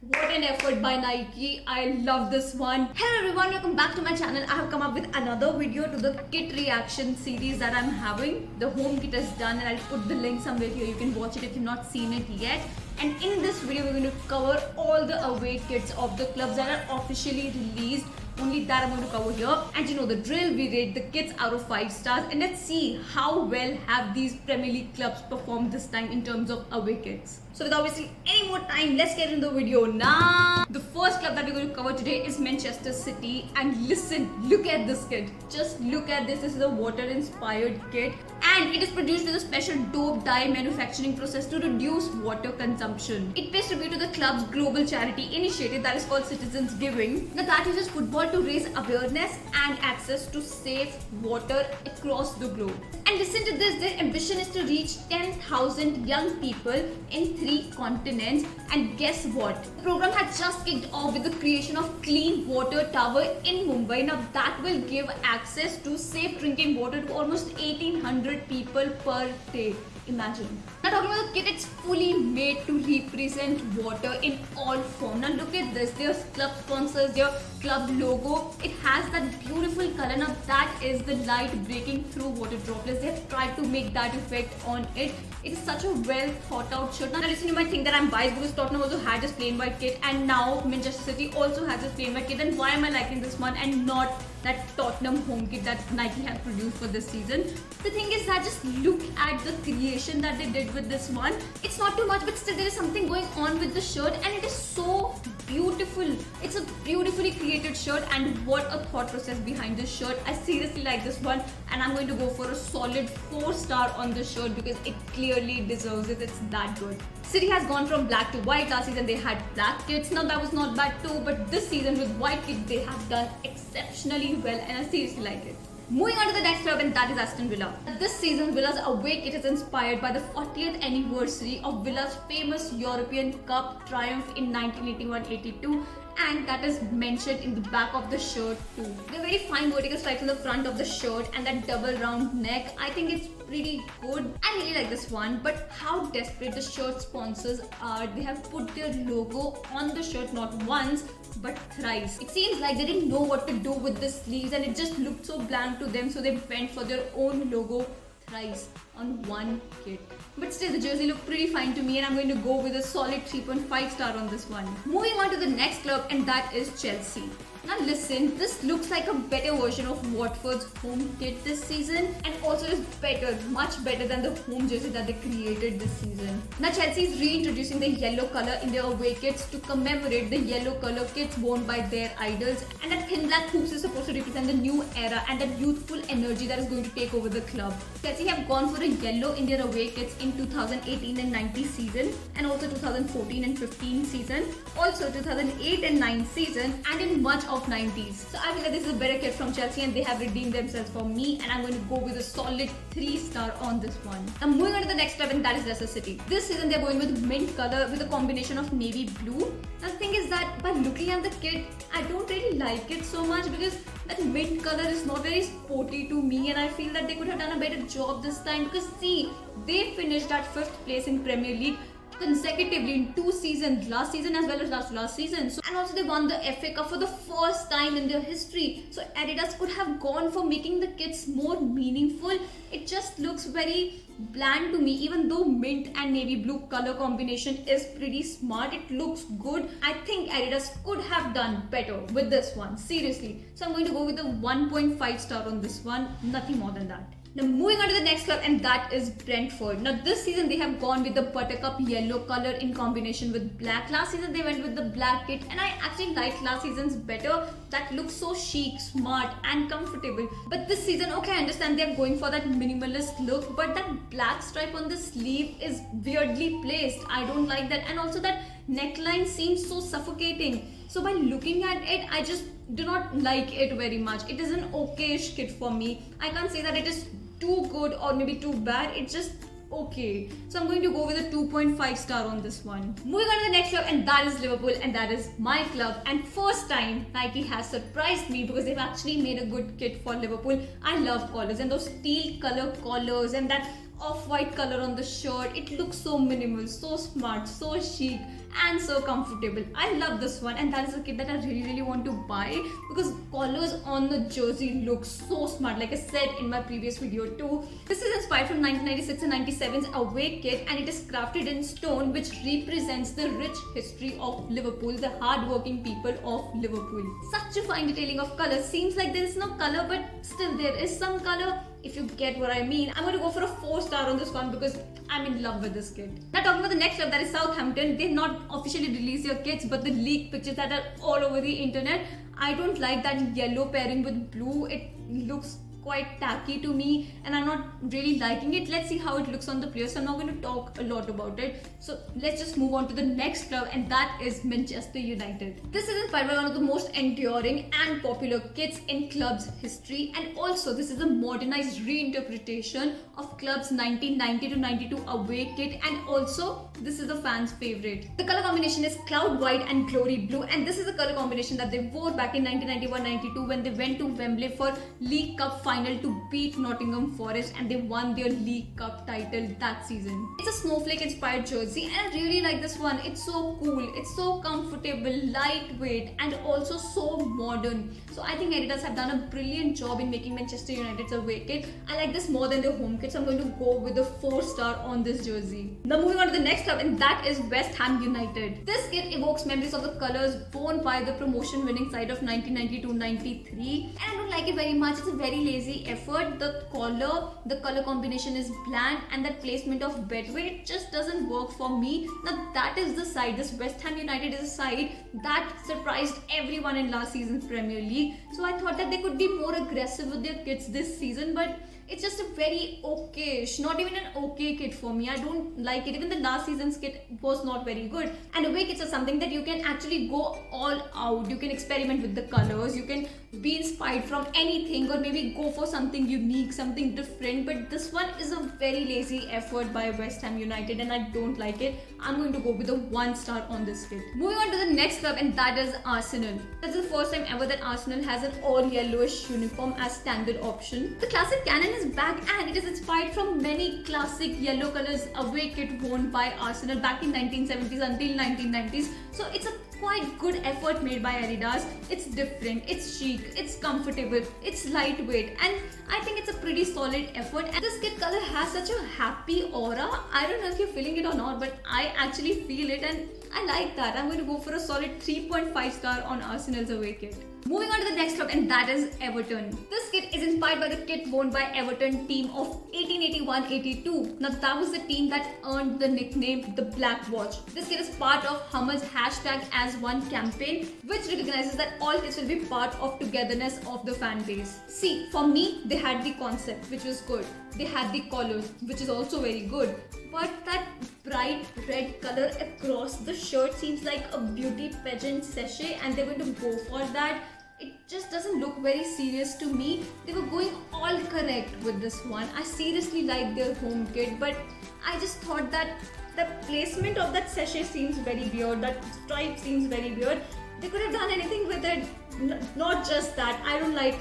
What an effort by Nike. I love this one. Hello everyone, welcome back to my channel. I have come up with another video to the kit reaction series that I'm having. The home kit is done and I'll put the link somewhere here. You can watch it if you've not seen it yet. And in this video, we're going to cover all the away kits of the clubs that are officially released. Only that I'm going to cover here. And you know the drill, we rate the kits out of 5 stars. And let's see how well have these Premier League clubs performed this time in terms of away kits. So without wasting any more time, let's get into the video now. The first club that we're going to cover today is Manchester City. And listen, look at this kit. Just look at this. This is a water-inspired kit. And it is produced with a special dope dye manufacturing process to reduce water consumption. It pays tribute to the club's global charity initiative that is called Citizens Giving. Now that uses football to raise awareness and access to safe water across the globe. And listen to this, their ambition is to reach 10,000 young people in 3 continents. And guess what? The program had just kicked off with the creation of Clean Water Tower in Mumbai. Now that will give access to safe drinking water to almost 1,800 people per day. Imagine. Now talking about the kit, it's fully made to represent water in all form. Now look at this, their club sponsors, their club logo. It has that beautiful color. Now that is the light breaking through water droplets. They have tried to make that effect on it. It is such a well thought out shirt. Now listen, you might think that I'm biased because Tottenham also had this plain white kit and now Manchester City also has this plain white kit. Then why am I liking this one and not that Tottenham home kit that Nike has produced for this season? The thing is that just look at the creation that they did with this one. It's not too much, but still there is something going on with the shirt and it is so beautiful. It's a beautifully created shirt and what a thought process behind this shirt. I seriously like this one and I'm going to go for a solid 4 star on this shirt because it clearly deserves it. It's that good. City has gone from black to white. Last season they had black kits. Now that was not bad too, but this season with white kit they have done exceptionally well and I seriously like it. Moving on to the next club and that is Aston Villa. This season Villa's away kit is inspired by the 40th anniversary of Villa's famous European Cup triumph in 1981-82 and that is mentioned in the back of the shirt too. The very fine vertical stripes on the front of the shirt and that double round neck, I think it's pretty good. I really like this one, but how desperate the shirt sponsors are. They have put their logo on the shirt not once but thrice. It seems like they didn't know what to do with the sleeves and it just looked so bland to them, so they went for their own logo thrice on one kit. But still the jersey looked pretty fine to me and I'm going to go with a solid 3.5 star on this one. Moving on to the next club and that is Chelsea. Now listen, this looks like a better version of Watford's home kit this season and also is better, much better than the home jersey that they created this season. Now Chelsea is reintroducing the yellow color in their away kits to commemorate the yellow color kits worn by their idols, and that thin black hoops is supposed to represent the new era and that youthful energy that is going to take over the club. Chelsea have gone for a yellow in their away kits in 2018 and 19 season and also 2014 and 15 season, also 2008 and 9 season and in much of 90s. So I feel that this is a better kit from Chelsea and they have redeemed themselves for me and I'm going to go with a solid 3 star on this one. Now moving on to the next club and that is Leicester City. This season they're going with mint color with a combination of navy blue. Now the thing is that by looking at the kit, I don't really like it so much because that mint color is not very sporty to me and I feel that they could have done a better job this time because see, they finished at 5th place in Premier League consecutively in 2 seasons, last season as well as last season. So, and also they won the FA Cup for the first time in their history. So Adidas could have gone for making the kits more meaningful. It just looks very bland to me, even though mint and navy blue color combination is pretty smart. It looks good. I think Adidas could have done better with this one, seriously. So I'm going to go with a 1.5 star on this one, nothing more than that. Now moving on to the next club and that is Brentford. Now this season they have gone with the buttercup yellow color in combination with black. Last season they went with the black kit and I actually liked last season's better. That looks so chic, smart and comfortable. But this season, okay, I understand they're going for that minimalist look, but that black stripe on the sleeve is weirdly placed. I don't like that, and also that neckline seems so suffocating. So by looking at it, I just do not like it very much. It is an okay-ish kit for me. I can't say that it is too good or maybe too bad. It's just okay. So I'm going to go with a 2.5 star on this one. Moving on to the next club and that is Liverpool and that is my club. And first time Nike has surprised me because they've actually made a good kit for Liverpool. I love collars and those teal color collars and that off-white color on the shirt. It looks so minimal, so smart, so chic. and so comfortable. I love this one, and that is a kit that I really want to buy because colors on the jersey look so smart, like I said in my previous video too. This is inspired from 1996 and 97's away kit, and it is crafted in stone, which represents the rich history of Liverpool, the hard-working people of Liverpool. Such a fine detailing of color. Seems like there is no color, but still there is some color, if you get what I mean. I'm going to go for a 4-star on this one because I'm in love with this kit. Now talking about the next club, that is Southampton. They've not officially released their kits, but the leaked pictures that are all over the internet, I don't like that yellow pairing with blue. It looks quite tacky to me and I'm not really liking it. Let's see how it looks on the players. So I'm not going to talk a lot about it. So let's just move on to the next club, and that is Manchester United. This is inspired by one of the most enduring and popular kits in club's history, and also this is a modernized reinterpretation of club's 1990 to 92 away kit, and also this is the fans' favorite. The color combination is cloud white and glory blue, and this is the color combination that they wore back in 1991-92 when they went to Wembley for League Cup final to beat Nottingham Forest, and they won their League Cup title that season. It's a snowflake inspired jersey, and I really like this one. It's so cool, it's so comfortable, lightweight, and also so modern. So I think Adidas have done a brilliant job in making Manchester United's away kit. I like this more than their home kit, so I'm going to go with a 4-star on this jersey. Now moving on to the next club, and that is West Ham United. This kit evokes memories of the colors worn by the promotion winning side of 1992-93, and I don't like it very much. It's a very lazy effort. The color combination is bland, and that placement of bedweight just doesn't work for me. Now that is the side, this West Ham United is a side that surprised everyone in last season's Premier League. So I thought that they could be more aggressive with their kits this season, but it's just a very okay-ish, not even an okay kit for me. I don't like it. Even the last season's kit was not very good. And away kits are something that you can actually go all out. You can experiment with the colors. You can be inspired from anything, or maybe go for something unique, something different. But this one is a very lazy effort by West Ham United, and I don't like it. I'm going to go with a 1-star on this kit. Moving on to the next club, and that is Arsenal. This is the first time ever that Arsenal has an all yellowish uniform as standard option. The classic cannon is back, and it is inspired from many classic yellow colors away kit worn by Arsenal back in 1970s until 1990s. So it's a quite good effort made by Adidas. It's different, it's chic, it's comfortable, it's lightweight, and I think it's a pretty solid effort. And this kit color has such a happy aura. I don't know if you're feeling it or not, but I actually feel it, and I like that. I'm going to go for a solid 3.5 star on Arsenal's away kit. Moving on to the next club, and that is Everton. This kit is inspired by the kit worn by Everton team of 1881-82. Now that was the team that earned the nickname the Black Watch. This kit is part of Hummer's #AsOne campaign, which recognizes that all kits will be part of togetherness of the fan base. See, for me, they had the concept, which was good. They had the colors, which is also very good. But that bright red color across the shirt seems like a beauty pageant sachet, and they're going to go for that. It just doesn't look very serious to me. They were going all correct with this one. I seriously like their home kit, but I just thought that the placement of that sachet seems very weird. That stripe seems very weird. They could have done anything with it, not just that. I don't like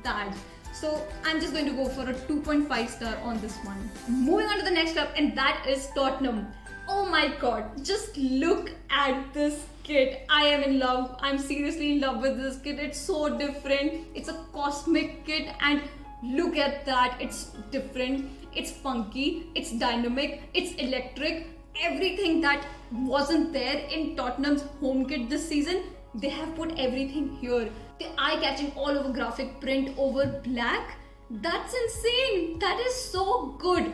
that. So I'm just going to go for a 2.5 star on this one. Moving on to the next club, and that is Tottenham. Oh my god, just look at this kit. I am in love. I'm seriously in love with this kit. It's so different. It's a cosmic kit, and look at that. It's different. It's funky. It's dynamic. It's electric. Everything that wasn't there in Tottenham's home kit this season, they have put everything here. The eye-catching all over graphic print over black. That's insane. That is so good.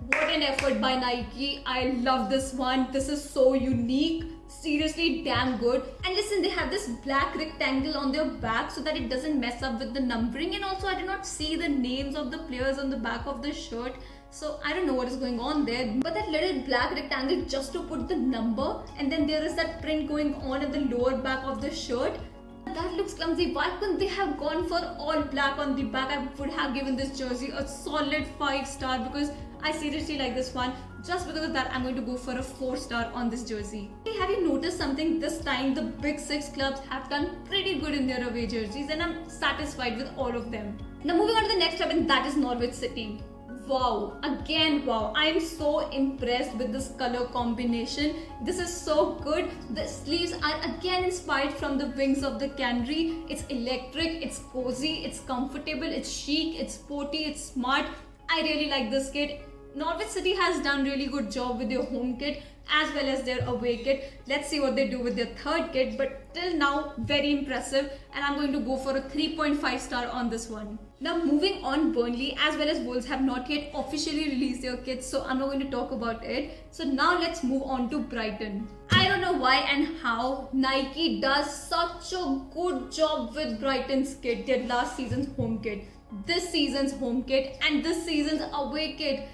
What an effort by Nike. I love this one. This is so unique. Seriously damn good. And listen, they have this black rectangle on their back so that it doesn't mess up with the numbering, and also I did not see the names of the players on the back of the shirt, so I don't know what is going on there. But that little black rectangle just to put the number, and then there is that print going on at the lower back of the shirt. That looks clumsy. Why couldn't they have gone for all black on the back? I would have given this jersey a solid 5 star because I seriously like this one. Just because of that, I'm going to go for a 4 star on this jersey. Hey, have you noticed something? This time the big 6 clubs have done pretty good in their away jerseys, and I'm satisfied with all of them. Now moving on to the next club, and that is Norwich City. Wow, again wow, I am so impressed with this color combination. This is so good. The sleeves are again inspired from the wings of the canary. It's electric, it's cozy, it's comfortable, it's chic, it's sporty, it's smart. I really like this kit. Norwich City has done really good job with their home kit as well as their away kit. Let's see what they do with their third kit, but till now very impressive, and I'm going to go for a 3.5 star on this one. Now moving on, Burnley as well as Wolves have not yet officially released their kits, so I'm not going to talk about it. So now let's move on to Brighton. I don't know why and how Nike does such a good job with Brighton's kit, their last season's home kit, this season's home kit, and this season's away kit.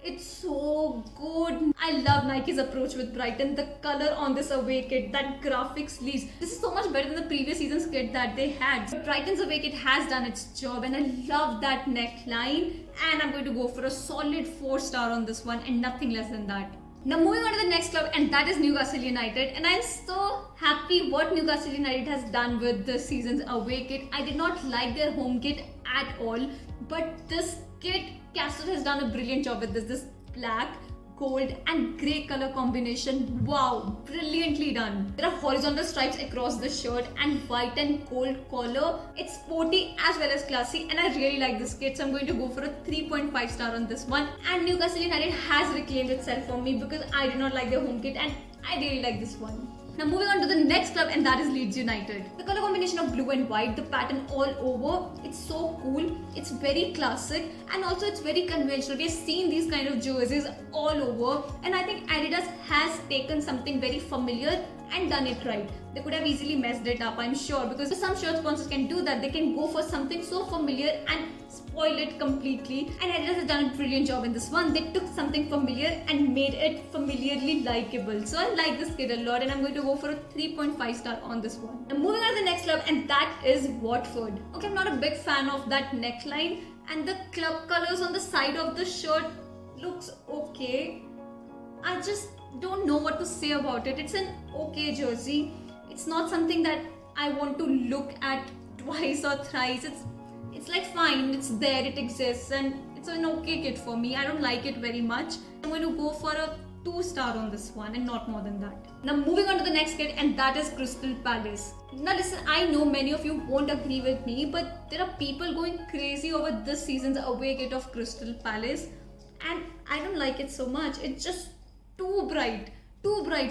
It's so good. I love Nike's approach with Brighton. The color on this away kit, that graphic sleeves. This is so much better than the previous season's kit that they had. But Brighton's away kit has done its job, and I love that neckline. And I'm going to go for a solid 4 star on this one and nothing less than that. Now moving on to the next club, and that is Newcastle United, and I'm so happy what Newcastle United has done with this season's away kit. I did not like their home kit at all, but this kit, Castle has done a brilliant job with this black, gold and grey color combination. Wow, brilliantly done. There are horizontal stripes across the shirt and white and gold collar. It's sporty as well as classy, and I really like this kit, so I'm going to go for a 3.5 star on this one. And Newcastle United has reclaimed itself for me because I did not like their home kit and I really like this one. Now moving on to the next club, and that is Leeds United. The color combination of blue and white, the pattern all over, it's so cool, it's very classic, and also it's very conventional. We've seen these kind of jerseys all over, and I think Adidas has taken something very familiar and done it right. They could have easily messed it up, I'm sure, because some shirt sponsors can do that. They can go for something so familiar and spoil it completely, and Adidas has done a brilliant job in this one. They took something familiar and made it familiarly likable. So I like this kit a lot, and I'm going to go for a 3.5 star on this one. Now moving on to the next club, and that is Watford. Okay, I'm not a big fan of that neckline, and the club colors on the side of the shirt looks okay. I just don't know what to say about it. It's an okay jersey. It's not something that I want to look at twice or thrice. It's like fine, it's there, it exists, and it's an okay kit for me. I don't like it very much. I'm going to go for a 2 star on this one and not more than that. Now moving on to the next kit, and that is Crystal Palace. Now listen, I know many of you won't agree with me, but there are people going crazy over this season's away kit of Crystal Palace, and I don't like it so much. It's just too bright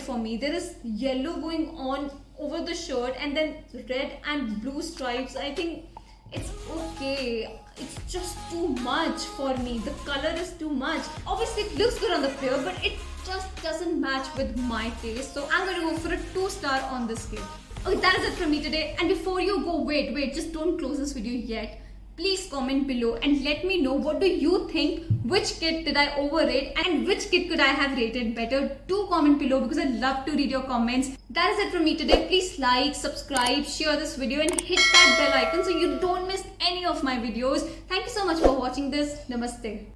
for me. There is yellow going on over the shirt and then red and blue stripes. I think it's okay. It's just too much for me. The color is too much. Obviously it looks good on the player, but it just doesn't match with my taste. So I'm going to go for a 2 star on this kit. Okay, that is it from me today. And before you go, wait, just don't close this video yet. Please comment below and let me know what do you think, which kit did I overrate and which kit could I have rated better. Do comment below because I love to read your comments. That is it from me today. Please like, subscribe, share this video and hit that bell icon so you don't miss any of my videos. Thank you so much for watching this. Namaste.